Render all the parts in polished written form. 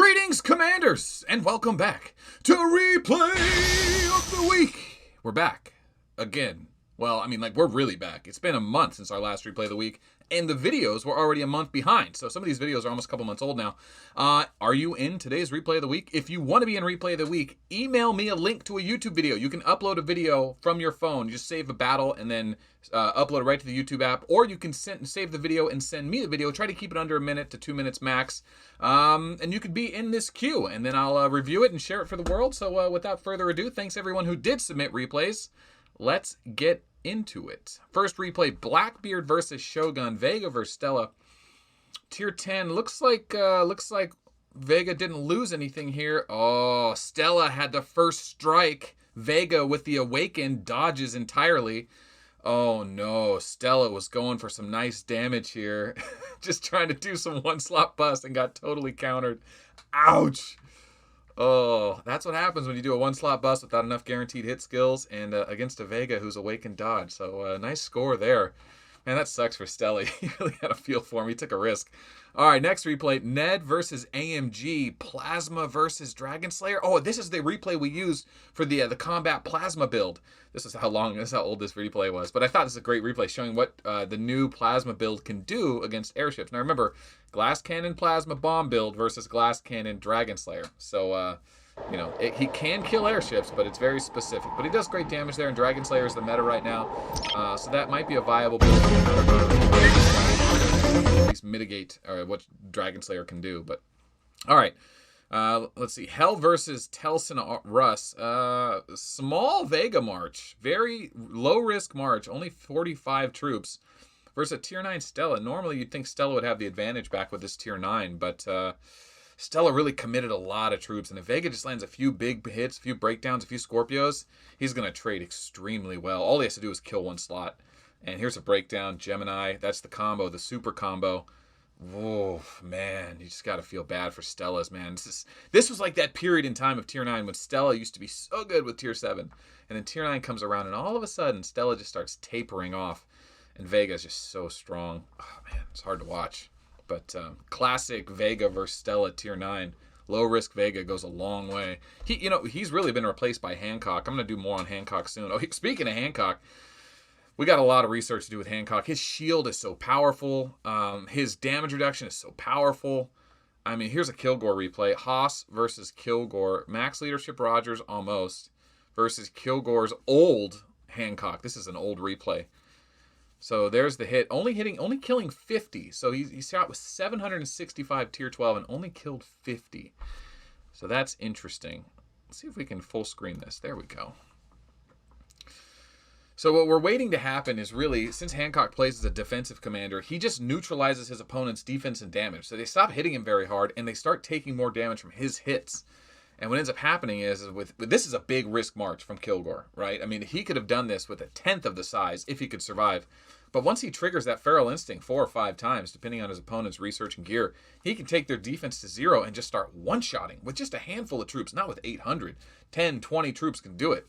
Greetings, Commanders, and welcome back to Replay of the Week. We're back again. Well, I mean, we're really back. It's been a month since our last Replay of the Week, and the videos were already a month behind. So some of these videos are almost a couple months old now. Are you in today's Replay of the Week? If you want to be in Replay of the Week, email me a link to a YouTube video. You can upload a video from your phone. You just save a battle and then upload it right to the YouTube app. Or you can save the video and send me the video. Try to keep it under a minute to 2 minutes max. And you could be in this queue. And then I'll review it and share it for the world. So without further ado, thanks everyone who did submit replays. Let's get into it. First replay, Blackbeard versus Shogun, Vega versus Stella. Tier 10 looks like Vega didn't lose anything here. Oh, Stella had the first strike. Vega with the Awaken dodges entirely. Oh no, Stella was going for some nice damage here. Just trying to do some one slot bust and got totally countered. Ouch. Oh, that's what happens when you do a one slot bust without enough guaranteed hit skills and against a Vega who's Awakened dodge. So nice score there. Man, that sucks for Stella. He really had a feel for him. He took a risk. All right, next replay, Ned versus AMG, Plasma versus Dragon Slayer. Oh, this is the replay we used for the combat Plasma build. This is how old this replay was. But I thought this was a great replay showing what the new Plasma build can do against airships. Now remember, Glass Cannon Plasma Bomb build versus Glass Cannon Dragon Slayer. So, he can kill airships, but it's very specific. But he does great damage there, and Dragon Slayer is the meta right now. So that might be a viable build. At least mitigate what Dragon Slayer can do. But all right, let's see. Hell versus Telson Russ. Small Vega march, very low risk march, only 45 troops versus a tier 9 Stella. Normally you'd think Stella would have the advantage back with this tier 9, but Stella really committed a lot of troops, and if Vega just lands a few big hits, a few breakdowns, a few Scorpios, he's going to trade extremely well. All he has to do is kill one slot. And here's a breakdown, Gemini. That's the combo, the super combo. Whoa, man, you just got to feel bad for Stella's, man. This was like that period in time of Tier 9 when Stella used to be so good with Tier 7. And then Tier 9 comes around, and all of a sudden, Stella just starts tapering off. And Vega's just so strong. Oh, man, it's hard to watch. But classic Vega versus Stella Tier 9. Low-risk Vega goes a long way. He's really been replaced by Hancock. I'm going to do more on Hancock soon. Oh, speaking of Hancock, we got a lot of research to do with Hancock. His shield is so powerful. His damage reduction is so powerful. I mean, here's a Kilgore replay. Haas versus Kilgore. Max leadership Rogers almost versus Kilgore's old Hancock. This is an old replay. So there's the hit. Only killing 50. So he shot with 765 tier 12 and only killed 50. So that's interesting. Let's see if we can full screen this. There we go. So what we're waiting to happen is really, since Hancock plays as a defensive commander, he just neutralizes his opponent's defense and damage. So they stop hitting him very hard, and they start taking more damage from his hits. And what ends up happening is this is a big risk march from Kilgore, right? I mean, he could have done this with a 10th of the size if he could survive. But once he triggers that Feral Instinct 4 or 5 times, depending on his opponent's research and gear, he can take their defense to 0 and just start one-shotting with just a handful of troops, not with 800. 10, 20 troops can do it.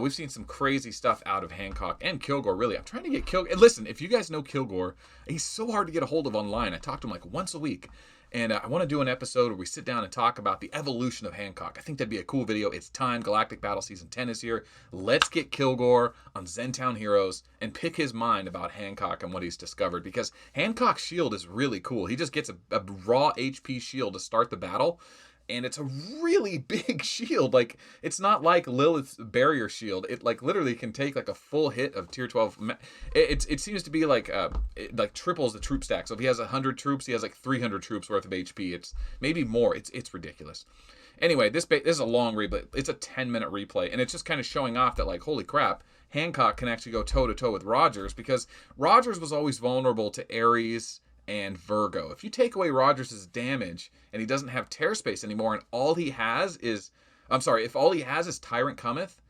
We've seen some crazy stuff out of Hancock and Kilgore, really. I'm trying to get Kilgore. And listen, if you guys know Kilgore, he's so hard to get a hold of online. I talk to him like once a week. And I want to do an episode where we sit down and talk about the evolution of Hancock. I think that'd be a cool video. It's time. Galactic Battle Season 10 is here. Let's get Kilgore on Zentown Heroes and pick his mind about Hancock and what he's discovered. Because Hancock's shield is really cool. He just gets a raw HP shield to start the battle. And it's a really big shield. Like, it's not like Lilith's barrier shield. It literally can take a full hit of tier 12. It seems to be like triples the troop stack. So if he has 100 troops, he has 300 troops worth of HP. It's maybe more. It's ridiculous. Anyway, this is a long replay. It's a 10-minute replay, and it's just kind of showing off that holy crap, Hancock can actually go toe to toe with Rogers, because Rogers was always vulnerable to Ares and Virgo. If you take away Rogers' damage and he doesn't have Tear Space anymore, and if all he has is Tyrant Cometh,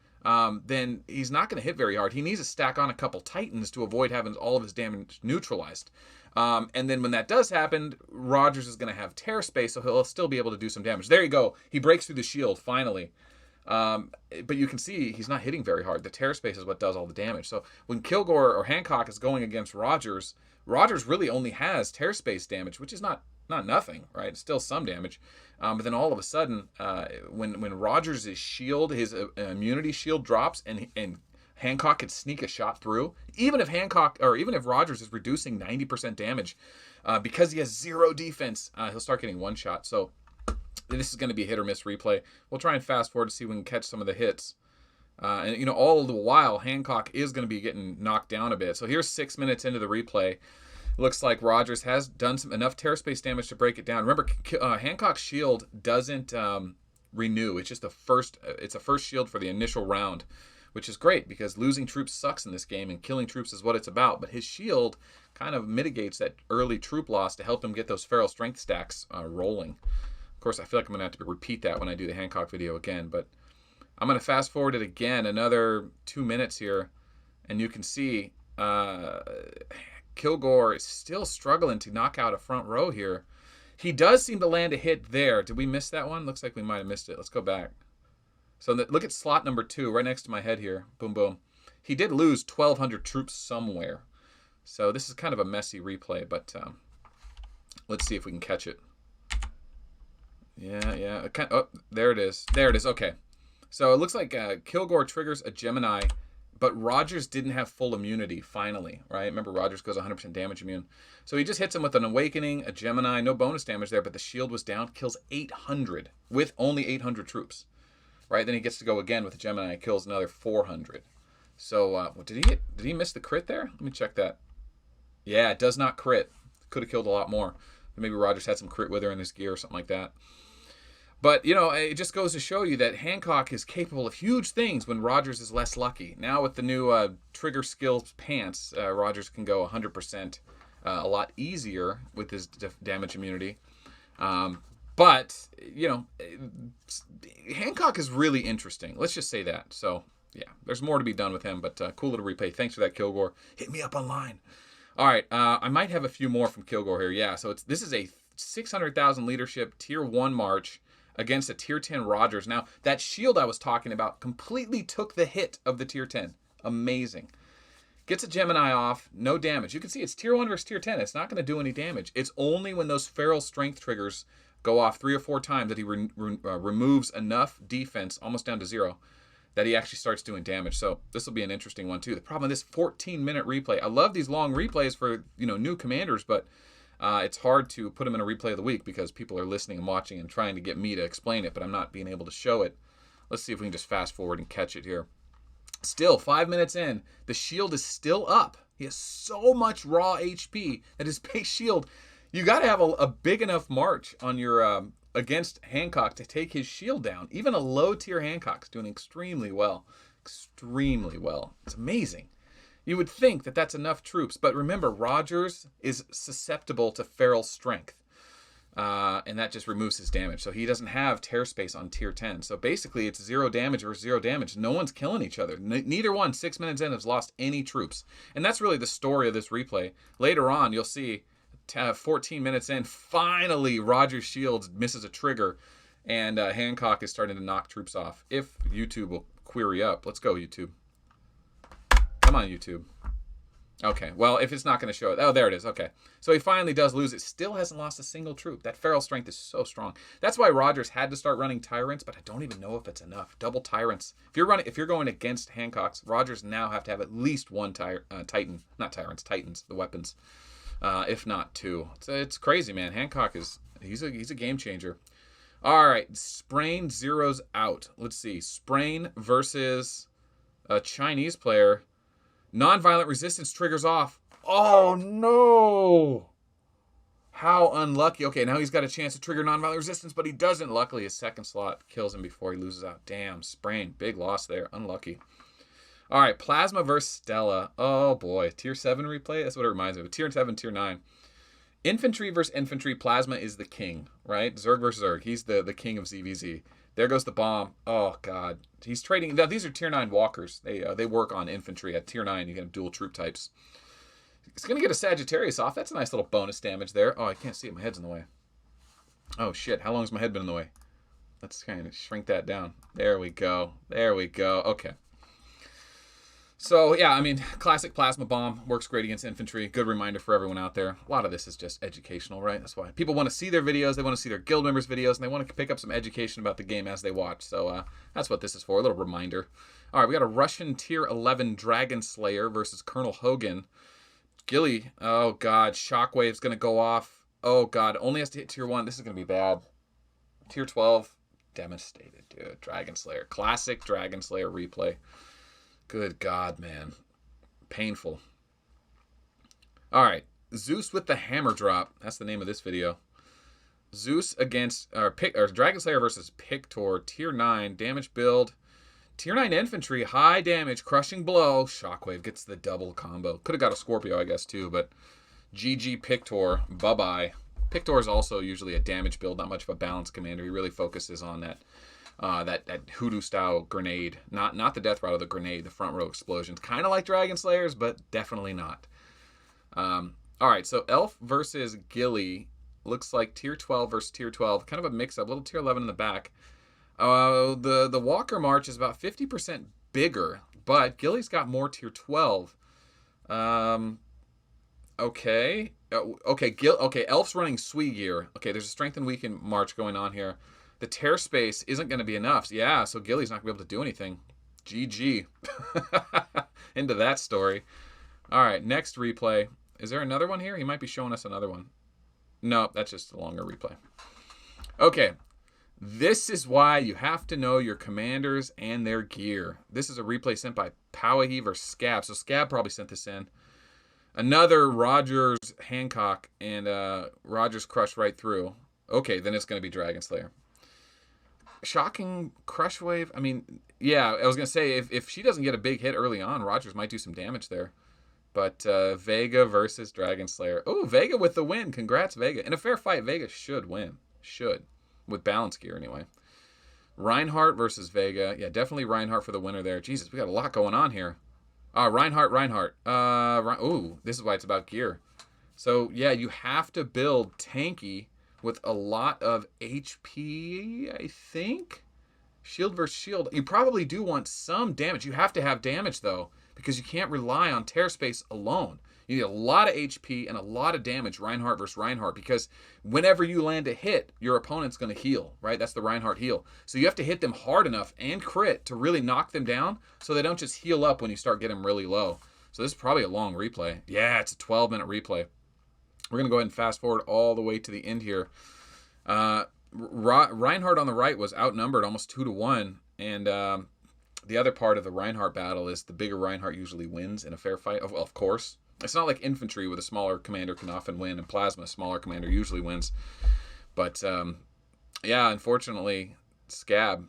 then he's not going to hit very hard. He needs to stack on a couple Titans to avoid having all of his damage neutralized. And then when that does happen, Rogers is going to have Tear Space, so he'll still be able to do some damage. There you go. He breaks through the shield, finally. But you can see he's not hitting very hard. The Tear Space is what does all the damage. So when Kilgore or Hancock is going against Rogers, Rogers really only has tear space damage, which is not nothing, right? It's still some damage. But then all of a sudden, when Rogers' shield, his immunity shield drops, and Hancock could sneak a shot through, even if Rogers is reducing 90% damage, because he has 0 defense, he'll start getting one shot. So this is going to be a hit or miss replay. We'll try and fast forward to see if we can catch some of the hits. And all the while, Hancock is going to be getting knocked down a bit. So here's 6 minutes into the replay. Looks like Rogers has done enough tear space damage to break it down. Remember, Hancock's shield doesn't renew. It's just it's a first shield for the initial round, which is great because losing troops sucks in this game and killing troops is what it's about. But his shield kind of mitigates that early troop loss to help him get those feral strength stacks rolling. Of course, I feel like I'm going to have to repeat that when I do the Hancock video again, but I'm going to fast forward it again another 2 minutes here, and you can see Kilgore is still struggling to knock out a front row here. He does seem to land a hit there. Did we miss that one? Looks like we might have missed it. Let's go back. So look at slot number 2 right next to my head here. Boom, boom. He did lose 1,200 troops somewhere. So this is kind of a messy replay, but let's see if we can catch it. Yeah. Oh, there it is. There it is. Okay. So it looks like Kilgore triggers a Gemini, but Rogers didn't have full immunity, finally, right? Remember, Rogers goes 100% damage immune. So he just hits him with an Awakening, a Gemini, no bonus damage there, but the shield was down, kills 800 with only 800 troops, right? Then he gets to go again with a Gemini, kills another 400. So did he miss the crit there? Let me check that. Yeah, it does not crit. Could have killed a lot more. Maybe Rogers had some crit with her in his gear or something like that. But, it just goes to show you that Hancock is capable of huge things when Rogers is less lucky. Now with the new trigger skills pants, Rogers can go 100% a lot easier with his damage immunity. But, Hancock is really interesting. Let's just say that. So, yeah, there's more to be done with him, but cool little replay. Thanks for that, Kilgore. Hit me up online. All right, I might have a few more from Kilgore here. Yeah, so this is a 600,000 leadership tier 1 march against a tier 10 Rogers. Now, that shield I was talking about completely took the hit of the tier 10. Amazing. Gets a Gemini off, no damage. You can see it's tier 1 versus tier 10. It's not going to do any damage. It's only when those feral strength triggers go off 3 or 4 times that he removes enough defense, almost down to 0, that he actually starts doing damage. So this will be an interesting one too. The problem with this 14-minute replay, I love these long replays for new commanders, but it's hard to put them in a replay of the week because people are listening and watching and trying to get me to explain it, but I'm not being able to show it. Let's see if we can just fast forward and catch it here. Still, 5 minutes in, the shield is still up. He has so much raw HP that his base shield, you got to have a big enough march on your against Hancock to take his shield down. Even a low-tier Hancock's doing extremely well. Extremely well. It's amazing. You would think that that's enough troops, but remember, Rogers is susceptible to feral strength, and that just removes his damage. So he doesn't have tear space on tier 10. So basically, it's 0 damage versus 0 damage. No one's killing each other. Neither one, 6 minutes in, has lost any troops. And that's really the story of this replay. Later on, you'll see 14 minutes in, finally, Rogers' shield misses a trigger, and Hancock is starting to knock troops off. If YouTube will query up. Let's go, YouTube. Come on, YouTube. Okay, well, if it's not going to show it. Oh, there it is. Okay. So he finally does lose it. Still hasn't lost a single troop. That feral strength is so strong. That's why Rogers had to start running Tyrants, but I don't even know if it's enough. Double Tyrants. If you're going against Hancock's, Rogers now have to have at least one Titan. Not Tyrants, Titans, the weapons. If not 2. It's crazy, man. Hancock he's a game changer. All right, Sprain zeroes out. Let's see. Sprain versus a Chinese player. Non-violent resistance triggers off. Oh, no. How unlucky. Okay, now he's got a chance to trigger non-violent resistance, but he doesn't. Luckily, his second slot kills him before he loses out. Damn, Sprain. Big loss there. Unlucky. All right, Plasma versus Stella. Oh, boy. Tier 7 replay? That's what it reminds me of. Tier 7, Tier 9. Infantry versus infantry. Plasma is the king, right? Zerg versus Zerg. He's the king of ZVZ. There goes the bomb. Oh, God. He's trading. Now, these are Tier 9 walkers. They work on infantry. At Tier 9, you can have dual troop types. He's going to get a Sagittarius off. That's a nice little bonus damage there. Oh, I can't see it. My head's in the way. Oh, shit. How long has my head been in the way? Let's kind of shrink that down. There we go. There we go. Okay. So, yeah, I mean, classic plasma bomb works great against infantry. Good reminder for everyone out there. A lot of this is just educational, right? That's why people want to see their videos. They want to see their guild members' videos, and they want to pick up some education about the game as they watch. So that's what this is for, a little reminder. All right, we got a Russian Tier 11 Dragon Slayer versus Colonel Hogan. Gilly, oh, God, Shockwave's going to go off. Oh, God, only has to hit Tier 1. This is going to be bad. Tier 12, devastated, dude. Dragon Slayer. Classic Dragon Slayer replay. Good God, man. Painful. All right. Zeus with the hammer drop. That's the name of this video. Zeus against Dragon Slayer versus Pictor. Tier 9. Damage build. Tier 9 infantry. High damage. Crushing blow. Shockwave gets the double combo. Could have got a Scorpio, I guess, too. But GG Pictor. Bye-bye. Pictor is also usually a damage build. Not much of a balanced commander. He really focuses on that hoodoo style grenade, not the death rattle, the grenade, the front row explosions, kind of like Dragon Slayers, but definitely not. All right, so Elf versus Gilly looks like Tier 12 versus Tier 12, kind of a mix up, little Tier 11 in the back. The Walker March is about 50% bigger, but Gilly's got more Tier 12. Okay, Elf's running Sui gear. Okay, there's a strength and weaken march going on here. The tear space isn't going to be enough. Yeah, so Gilly's not going to be able to do anything. GG. Into that story. All right, next replay. Is there another one here? He might be showing us another one. No, that's just a longer replay. Okay, this is why you have to know your commanders and their gear. This is a replay sent by Pkwy versus Scab. So Scab probably sent this in. Another Rogers Hancock, and Rogers crushed right through. Okay, then it's going to be Dragon Slayer. Shocking Crush Wave. I mean, yeah, I was going to say, if she doesn't get a big hit early on, Rogers might do some damage there. But Vega versus Dragon Slayer. Oh, Vega with the win. Congrats, Vega. In a fair fight, Vega should win. Should. With balance gear, anyway. Reinhardt versus Vega. Yeah, definitely Reinhardt for the winner there. Jesus, we got a lot going on here. Reinhardt. Ooh, this is why it's about gear. So, yeah, you have to build tanky with a lot of HP, I think. Shield versus shield. You probably do want some damage. You have to have damage, though, because you can't rely on tear space alone. You need a lot of HP and a lot of damage, Reinhardt versus Reinhardt, because whenever you land a hit, your opponent's going to heal, right? That's the Reinhardt heal. So you have to hit them hard enough and crit to really knock them down so they don't just heal up when you start getting really low. So this is probably a long replay. Yeah, it's a 12-minute replay. We're going to go ahead and fast forward all the way to the end here. Reinhardt on the right was outnumbered almost 2-1, and the other part of the Reinhardt battle is the bigger Reinhardt usually wins in a fair fight. Of course. It's not like infantry with a smaller commander can often win, and plasma, a smaller commander usually wins. But, yeah, unfortunately, Scab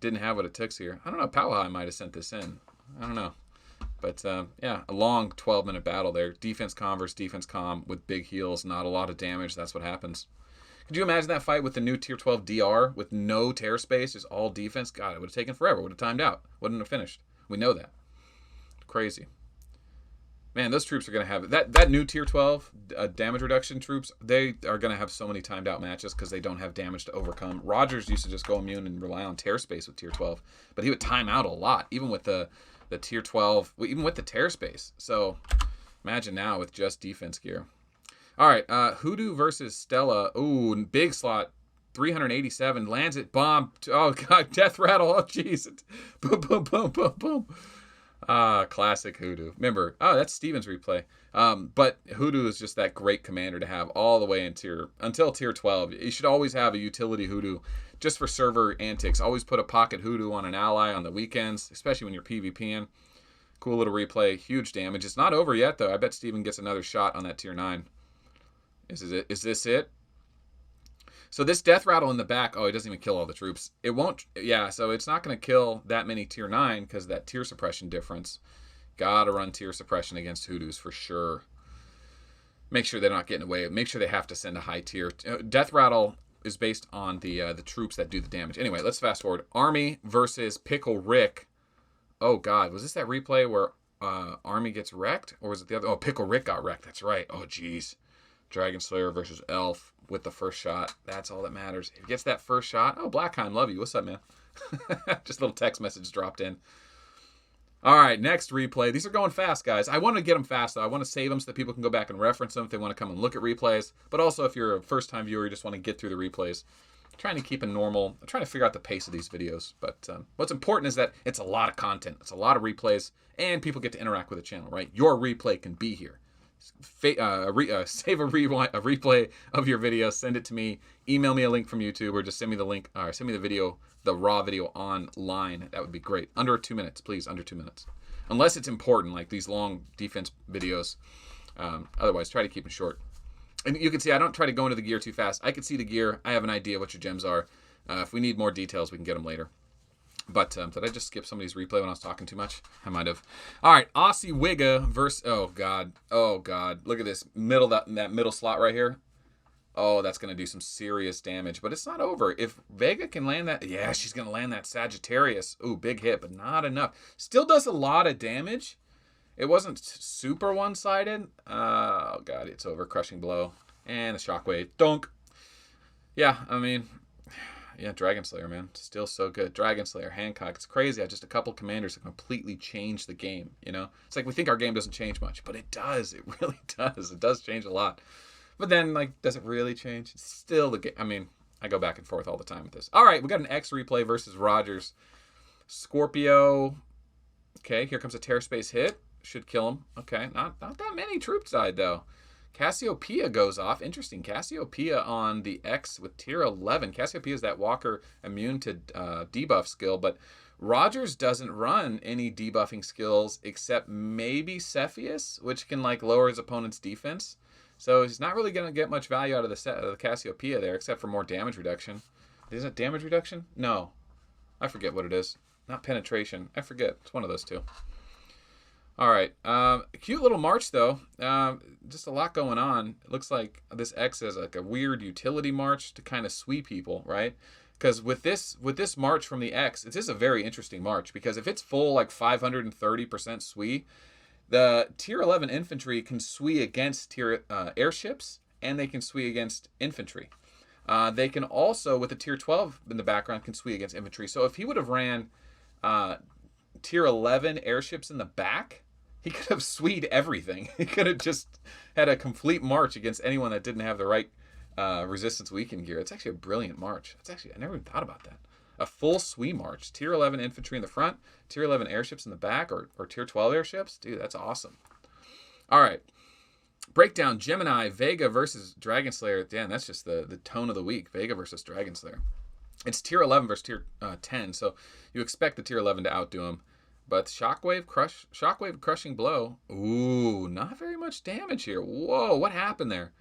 didn't have what it took here. I don't know, Pkwy might have sent this in. I don't know. But, yeah, a long 12-minute battle there. Defense comm versus defense comm with big heals, not a lot of damage. That's what happens. Could you imagine that fight with the new Tier 12 DR with no tear space, just all defense? God, it would have taken forever. Would have timed out. Wouldn't have finished. We know that. Crazy. Man, those troops are going to have... That new Tier 12 damage reduction troops, they are going to have so many timed out matches because they don't have damage to overcome. Rogers used to just go immune and rely on tear space with Tier 12, but he would time out a lot, even with the Tier 12, even with the tear space. So imagine now with just defense gear. All right, Hoodoo versus Stella. Ooh, big slot, 387, lands it, bomb. Oh, God, death rattle. Oh, jeez. Boom, boom, boom, boom, boom. Classic Hoodoo. Remember, that's Steven's replay. But Hoodoo is just that great commander to have all the way until Tier 12. You should always have a utility Hoodoo just for server antics. Always put a pocket Hoodoo on an ally on the weekends, especially when you're PvPing. Cool little replay, huge damage. It's not over yet, though. I bet Steven gets another shot on that Tier 9. Is this it? So this death rattle in the back, it doesn't even kill all the troops. It won't, yeah, so it's not going to kill that many Tier 9 because of that tier suppression difference. Gotta run tier suppression against Hoodoos for sure. Make sure they're not getting away. Make sure they have to send a high tier. Death rattle is based on the troops that do the damage. Anyway, let's fast forward. Army versus Pickle Rick. Oh, God, was this that replay where Army gets wrecked? Or was it the other? Oh, Pickle Rick got wrecked. That's right. Oh, jeez. Dragon Slayer versus Elf with the first shot. That's all that matters. If he gets that first shot, Blackheim, love you. What's up, man? Just a little text message dropped in. All right, next replay. These are going fast, guys. I want to get them fast, though. I want to save them so that people can go back and reference them if they want to come and look at replays. But also, if you're a first-time viewer, you just want to get through the replays. I'm trying to keep a normal. I'm trying to figure out the pace of these videos. But what's important is that it's a lot of content. It's a lot of replays, and people get to interact with the channel, right? Your replay can be here. Save a replay of your video. Send it to me. Email me a link from YouTube, or just send me the link, or send me the video, the raw video online. That would be great. Under 2 minutes, please. Under 2 minutes, unless it's important, like these long defense videos. Otherwise, try to keep it short. And you can see I don't try to go into the gear too fast. I can see the gear. I have an idea what your gems are. If we need more details, we can get them later. But did I just skip somebody's replay when I was talking too much? I might have. All right, Aussie Wigga versus. Oh God. Look at this that middle slot right here. Oh, that's gonna do some serious damage. But it's not over. If Vega can land that, yeah, she's gonna land that Sagittarius. Ooh, big hit, but not enough. Still does a lot of damage. It wasn't super one-sided. Oh God, it's over. Crushing blow and the shockwave. Dunk. Yeah, I mean. Yeah, Dragon Slayer, man. Still so good. Dragon Slayer, Hancock. It's crazy how just a couple commanders have completely changed the game, you know? It's like we think our game doesn't change much, but it does. It really does. It does change a lot. But then, like, does it really change? It's still the game. I mean, I go back and forth all the time with this. All right, we got an X replay versus Rogers. Scorpio. Okay, here comes a Terror Space hit. Should kill him. Okay, not that many troops died, though. Cassiopeia goes off. Interesting. Cassiopeia on the X with tier 11. Cassiopeia is that walker immune to debuff skill, but Rogers doesn't run any debuffing skills except maybe Cepheus, which can like lower his opponent's defense. So he's not really going to get much value out of the Cassiopeia there, except for more damage reduction. Is it damage reduction? No. I forget what it is. Not penetration. I forget. It's one of those two. All right, cute little march though. Just a lot going on. It looks like this X is like a weird utility march to kind of sweep people, right? Because with this march from the X, it is a very interesting march because if it's full like 530% SWE, the tier 11 infantry can SWE against tier airships, and they can SWE against infantry. They can also, with the tier 12 in the background, can SWE against infantry. So if he would have ran tier 11 airships in the back, he could have SWE'd everything. He could have just had a complete march against anyone that didn't have the right resistance weakened gear. It's actually a brilliant march. I never even thought about that. A full SWE march. Tier 11 infantry in the front, tier 11 airships in the back, or tier 12 airships. Dude, that's awesome. All right. Breakdown, Gemini, Vega versus Dragon Slayer. Damn, that's just the tone of the week. Vega versus Dragon Slayer. It's tier 11 versus tier 10, so you expect the tier 11 to outdo him. But shockwave crushing blow. Ooh, not very much damage here. Whoa, what happened there?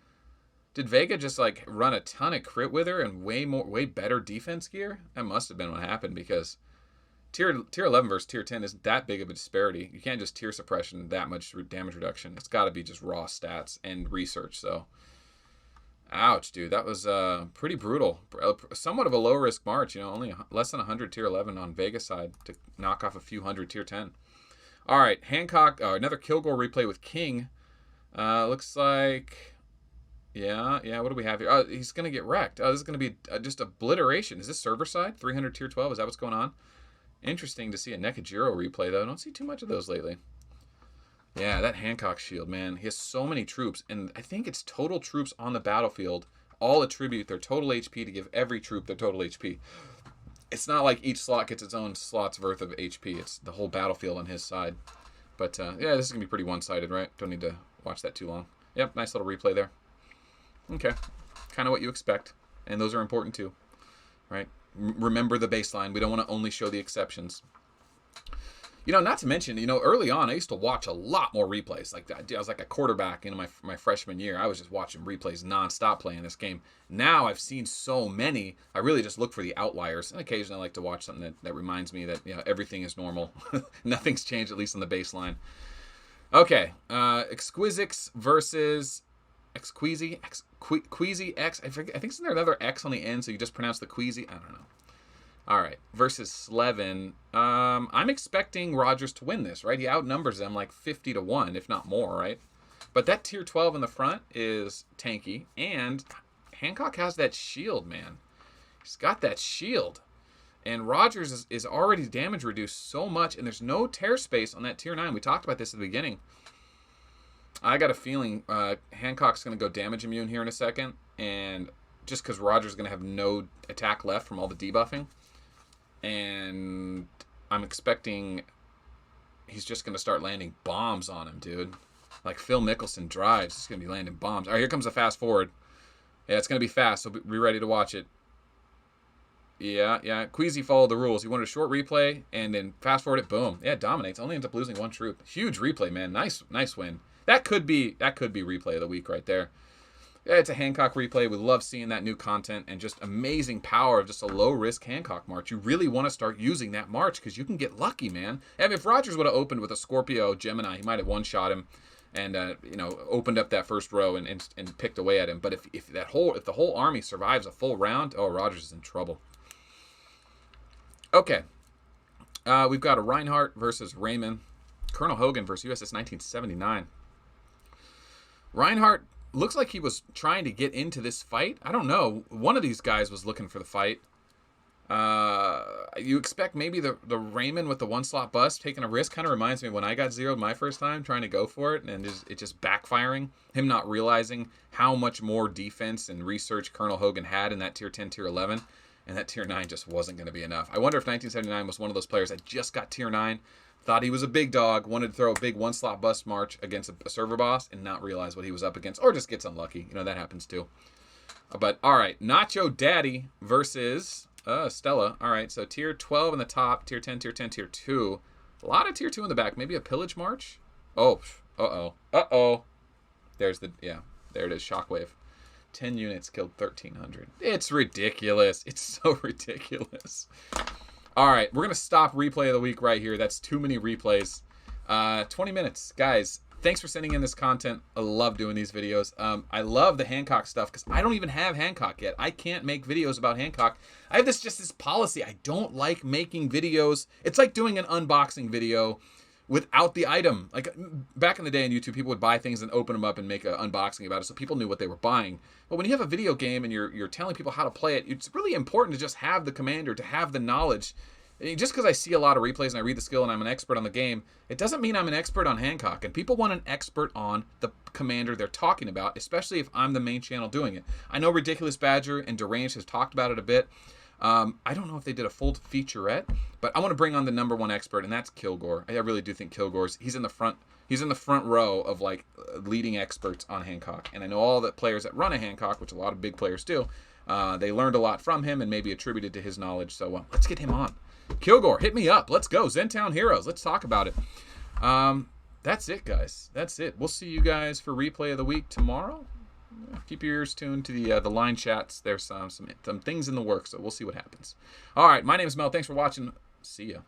Did Vega just like run a ton of crit with her and way better defense gear? That must have been what happened, because tier 11 versus tier 10 isn't that big of a disparity. You can't just tier suppression that much damage reduction. It's got to be just raw stats and research. So, ouch, dude. That was pretty brutal. Somewhat of a low risk march. You know, only less than 100 tier 11 on Vega's side to knock off a few hundred tier 10. All right, Hancock. Another Kilgore replay with King. Looks like. Yeah. What do we have here? Oh, he's going to get wrecked. Oh, this is going to be just obliteration. Is this server side? 300 tier 12? Is that what's going on? Interesting to see a Nekajiro replay, though. I don't see too much of those lately. Yeah, that Hancock shield, man. He has so many troops, and I think it's total troops on the battlefield all attribute their total HP to give every troop their total HP. It's not like each slot gets its own slot's worth of HP. It's the whole battlefield on his side. But, yeah, this is going to be pretty one-sided, right? Don't need to watch that too long. Yep, nice little replay there. Okay, kind of what you expect, and those are important too, right? Remember the baseline. We don't want to only show the exceptions. You know, not to mention, you know, early on, I used to watch a lot more replays. Like, I was like a quarterback in my freshman year. I was just watching replays nonstop playing this game. Now I've seen so many, I really just look for the outliers. And occasionally I like to watch something that reminds me that, you know, everything is normal. Nothing's changed, at least on the baseline. Okay, Exquisix versus Queasy X. I forget. I think isn't there another X on the end, so you just pronounce the Queasy? I don't know. All right, versus Slevin. I'm expecting Rogers to win this, right? He outnumbers them like 50-1, if not more, right? But that tier 12 in the front is tanky, and Hancock has that shield, man. He's got that shield. And Rogers is already damage reduced so much, and there's no tear space on that tier 9. We talked about this at the beginning. I got a feeling Hancock's going to go damage immune here in a second, and just because Rogers is going to have no attack left from all the debuffing. And I'm expecting he's just going to start landing bombs on him, dude. Like Phil Mickelson drives, he's going to be landing bombs. All right, here comes a fast forward. Yeah, it's going to be fast, so be ready to watch it. Yeah. Pkwy followed the rules. He wanted a short replay, and then fast forward it, boom. Yeah, it dominates. Only ends up losing 1 troop. Huge replay, man. Nice win. That could be replay of the week right there. Yeah, it's a Hancock replay. We love seeing that new content and just amazing power of just a low-risk Hancock march. You really want to start using that march because you can get lucky, man. And if Rogers would have opened with a Scorpio Gemini, he might have one-shot him and opened up that first row and picked away at him. But if the whole army survives a full round, oh, Rogers is in trouble. Okay, we've got a Reinhardt versus Raymond. Colonel Hogan versus USS 1979. Reinhardt looks like he was trying to get into this fight. I don't know. One of these guys was looking for the fight. You expect maybe the Raymond with the 1-slot bust taking a risk. Kind of reminds me when I got zeroed my first time trying to go for it, and it just backfiring. Him not realizing how much more defense and research Colonel Hogan had in that tier 10, tier 11. And that tier 9 just wasn't going to be enough. I wonder if 1979 was one of those players that just got tier 9, thought he was a big dog, wanted to throw a big 1-slot bust march against a server boss and not realize what he was up against, or just gets unlucky. That happens too. But, all right, Nacho Daddy versus Stella. All right, so tier 12 in the top, tier 10, tier 10, tier 2. A lot of tier 2 in the back. Maybe a pillage march? Oh, uh-oh. There it is, Shockwave. 10 units killed 1,300. It's ridiculous. It's so ridiculous. All right, we're going to stop replay of the week right here. That's too many replays. 20 minutes. Guys, thanks for sending in this content. I love doing these videos. I love the Hancock stuff because I don't even have Hancock yet. I can't make videos about Hancock. I have this policy. I don't like making videos. It's like doing an unboxing video without the item. Like back in the day on YouTube, people would buy things and open them up and make an unboxing about it so people knew what they were buying. But when you have a video game and you're telling people how to play it, it's really important to just have the commander, to have the knowledge. And just because I see a lot of replays and I read the skill and I'm an expert on the game, it doesn't mean I'm an expert on Hancock. And people want an expert on the commander they're talking about, especially if I'm the main channel doing it. I know Ridiculous Badger and Deranged has talked about it a bit. I don't know if they did a full featurette, but I want to bring on the #1 expert, and that's Kilgore. I really do think Kilgore's he's in the front row of like leading experts on Hancock. And I know all the players that run a Hancock, which a lot of big players do, they learned a lot from him and maybe attributed to his knowledge. So let's get him on. Kilgore, hit me up. Let's go. Zentown Heroes. Let's talk about it. That's it, guys. That's it. We'll see you guys for replay of the week tomorrow. Keep your ears tuned to the line chats. There's some things in the works, so we'll see what happens. All right, my name is Mel. Thanks for watching. See ya.